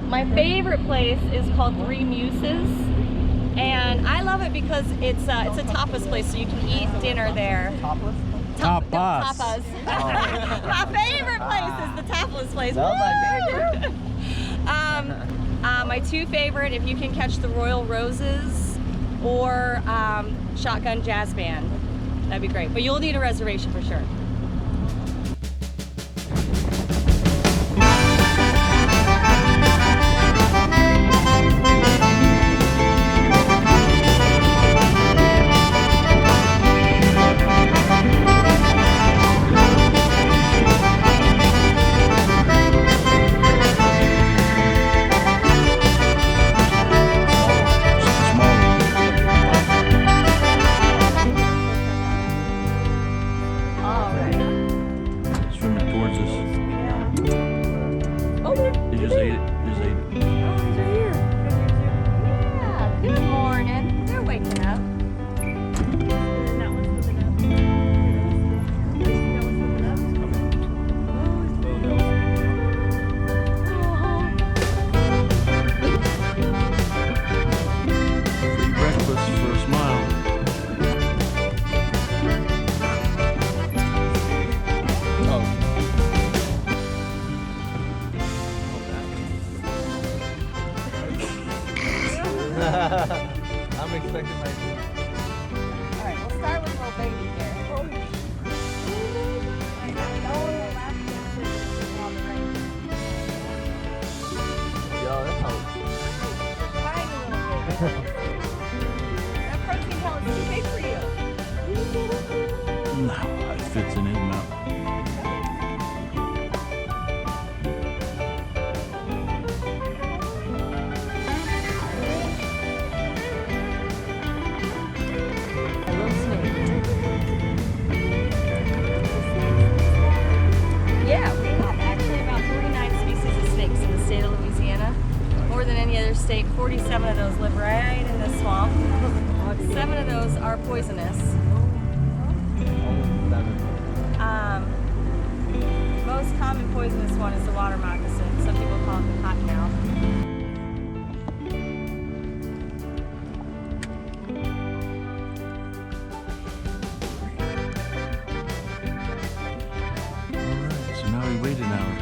My favorite place is called Three Muses, and I love it because it's a tapas place, so you can eat dinner there. Tapas? Tapas. My favorite place is the tapas place. My two favorite, if you can catch the Royal Roses or Shotgun Jazz Band, that'd be great. But you'll need a reservation for sure. I'm expecting my food. Alright, we'll start with little baby here. Yo, that's how. That protein pellet is too big for you. No, it fits in his mouth. State, 47 of those live right in this swamp. 7 of those are poisonous. Most common poisonous one is the water moccasin. Some people call it the cottonmouth. Alright, so now we wait an hour.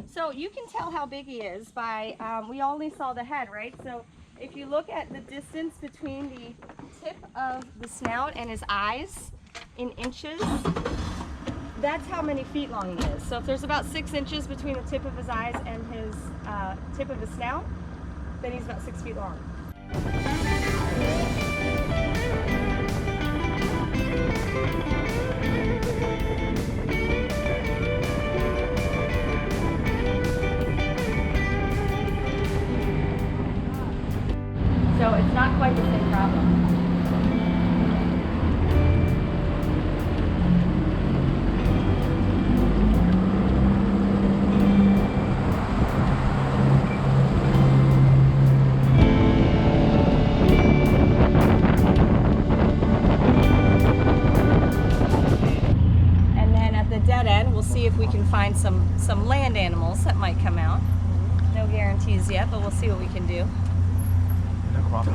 So you can tell how big he is by, we only saw the head, right? So if you look at the distance between the tip of the snout and his eyes in inches, that's how many feet long he is. So if there's about 6 inches between the tip of his eyes and his tip of his snout, then he's about 6 feet long. So it's not quite the same problem. And then at the dead end, we'll see if we can find some land animals that might come out. No guarantees yet, but we'll see what we can do. Crawfish.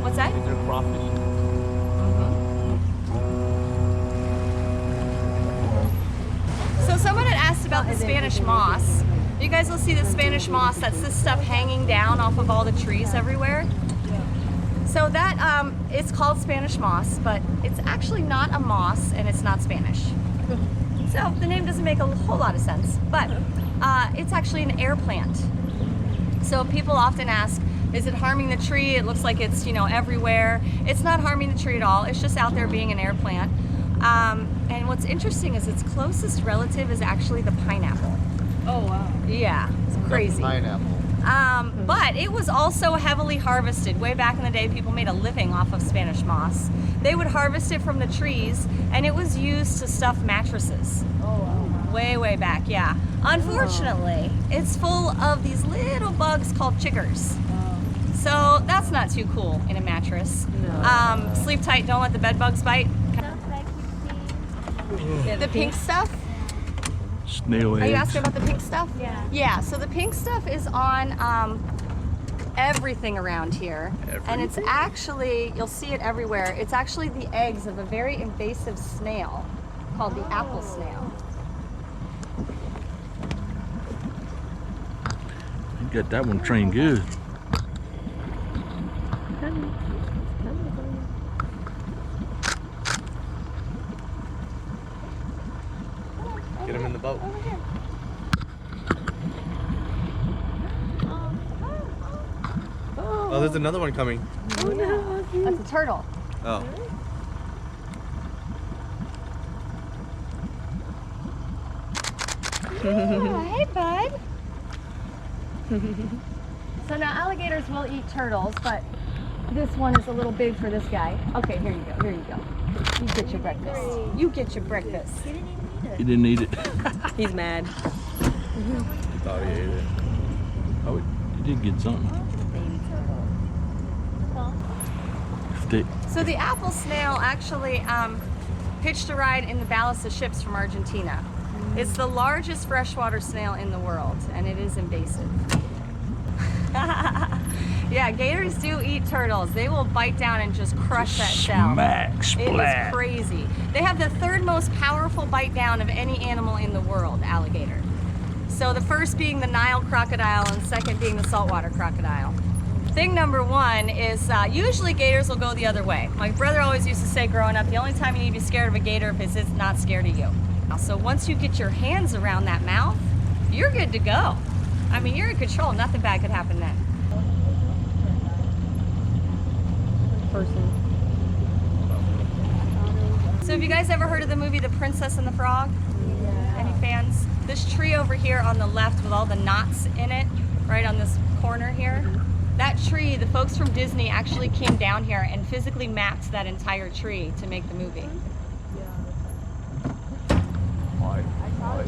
What's that? Is there crawfish? So someone had asked about the Spanish moss. You guys will see the Spanish moss. That's this stuff hanging down off of all the trees everywhere. So that it's called Spanish moss, but it's actually not a moss and it's not Spanish. So the name doesn't make a whole lot of sense, but it's actually an air plant. So people often ask, is it harming the tree? It looks like it's, you know, everywhere. It's not harming the tree at all. It's just out there being an air plant. And what's interesting is its closest relative is actually the pineapple. Oh wow. Yeah, it's crazy. Pineapple. But it was also heavily harvested. Way back in the day, people made a living off of Spanish moss. They would harvest it from the trees, and it was used to stuff mattresses. Oh wow. Way back, yeah. Unfortunately, it's full of these little bugs called chiggers. So that's not too cool in a mattress. No. Sleep tight, don't let the bed bugs bite. The pink stuff? Snail eggs. Are you asking about the pink stuff? Yeah. Yeah, so the pink stuff is on everything around here. And it's actually, you'll see it everywhere, it's actually the eggs of a very invasive snail called the apple snail. You got that one trained good. Get him in the boat. Oh, there's another one coming. That's a turtle. Oh. Oh, hey, bud. So now alligators will eat turtles, but this one is a little big for this guy. Okay, here you go, here you go. You get your breakfast. You get your breakfast. He didn't eat it. He's mad. He thought he ate it. Oh, he did get something. Stick. So the apple snail actually hitched a ride in the ballast of ships from Argentina. It's the largest freshwater snail in the world, and it is invasive. Yeah, gators do eat turtles. They will bite down and just crush that shell. Smack, It splat. is crazy. They have the third most powerful bite down of any animal in the world, alligator. So the first being the Nile crocodile and second being the saltwater crocodile. Thing number one is usually gators will go the other way. My brother always used to say growing up, the only time you need to be scared of a gator is it's not scared of you. So once you get your hands around that mouth, you're good to go. I mean, you're in control. Nothing bad could happen then. So have you guys ever heard of the movie The Princess and the Frog? Yeah. Any fans? This tree over here on the left with all the knots in it, right on this corner here, that tree, the folks from Disney actually came down here and physically mapped that entire tree to make the movie. Why? Why?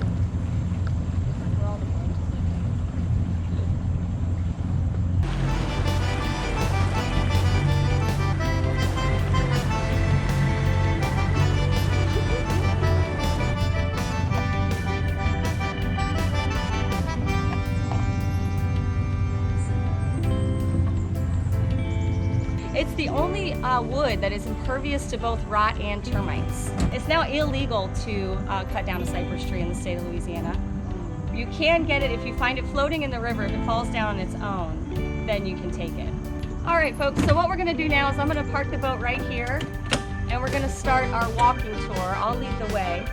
It's the only wood that is impervious to both rot and termites. It's now illegal to cut down a cypress tree in the state of Louisiana. You can get it if you find it floating in the river. If it falls down on its own, then you can take it. All right, folks, so what we're gonna do now is I'm gonna park the boat right here and we're gonna start our walking tour. I'll lead the way.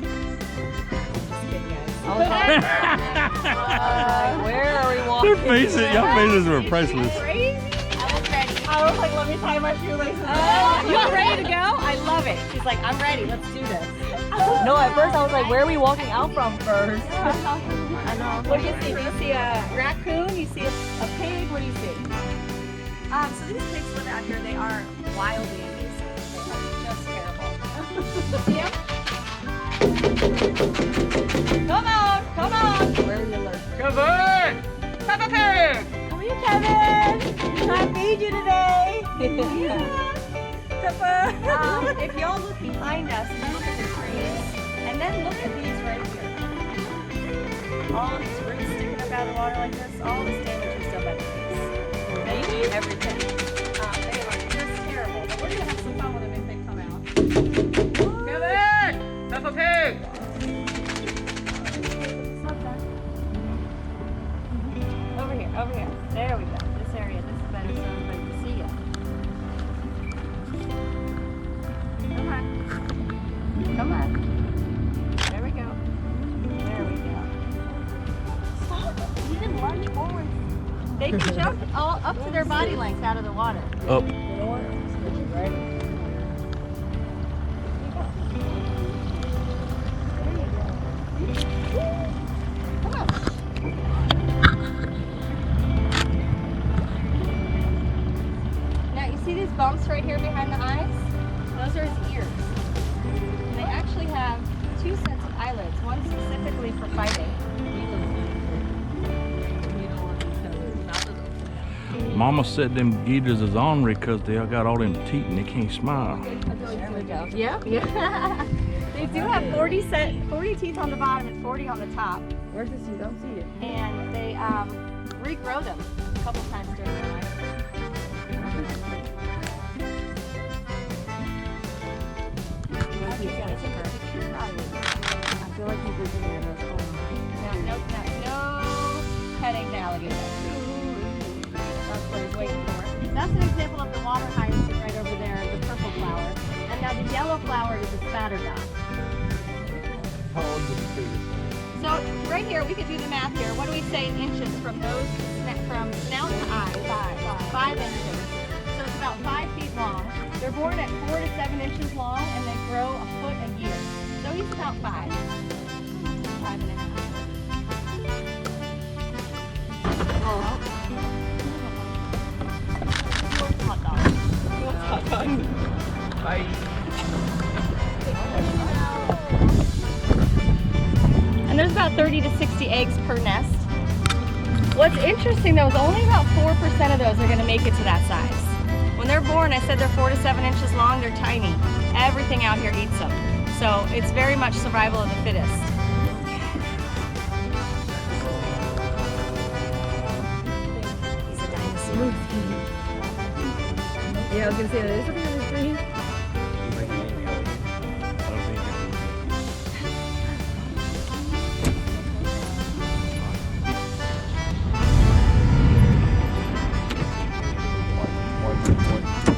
Just kidding, guys. Where are we walking? Your faces, your faces were priceless. Crazy? I was like, let me tie my shoelaces. You're ready to go? I love it. She's like, I'm ready. Let's do this. No, at first I was like, where are we walking out from first? I know. What do you see? Do you see a raccoon? You see a pig? What do you see? So these pigs live out here. They are wildly invasive. They are just terrible. See them? Come on, come on. Where are the alerts? Kevin! Peppa Pig! Come here, Kevin. I feed you today. Peppa. If y'all look behind us and look at the trees, and then look at these right here. All these roots sticking up out of the water like this, all this damage is done by the pigs. They eat everything. They are just terrible. But we're gonna have some fun with them if they come out. Kevin! Peppa Pig! Over here. There we go. This area. This is better so everybody can see you. Come on. Come on. There They can jump all up to their body length out of the water. Up. Come on. Now you see these bumps right here behind the eyes? Those are his ears. And they actually have two sets of eyelids, one specifically for fighting. Mama said them gators is ornery because they all got all them teeth and they can't smile. There we go. Yeah. They do have 40 teeth on the bottom and 40 on the top. Where's the teeth? Don't see it. And they regrow them a couple times during their life. I feel like he's looking at us. No petting the alligator. That's what he's waiting for. That's an example of the water hyacinth right over there, the purple flower. And now the yellow flower is a spatter dot. How old is the biggest one? So right here, we could do the math here. What do we say in inches from nose, from snout to eye? 5 inches. So it's about 5 feet long. They're born at 4 to 7 inches long, and they grow a foot a year. So he's about 5. 5 and a half. Oh. He wants hot dogs. He wants hot dogs. Bye. And there's about 30 to 60 eggs per nest. What's interesting though is only about 4% of those are going to make it to that size. When they're born, I said they're 4 to 7 inches long, they're tiny. Everything out here eats them. So it's very much survival of the fittest. He's a dinosaur. Yeah, I was gonna say that. Is something on the screen? You might need me. I don't think you can. One.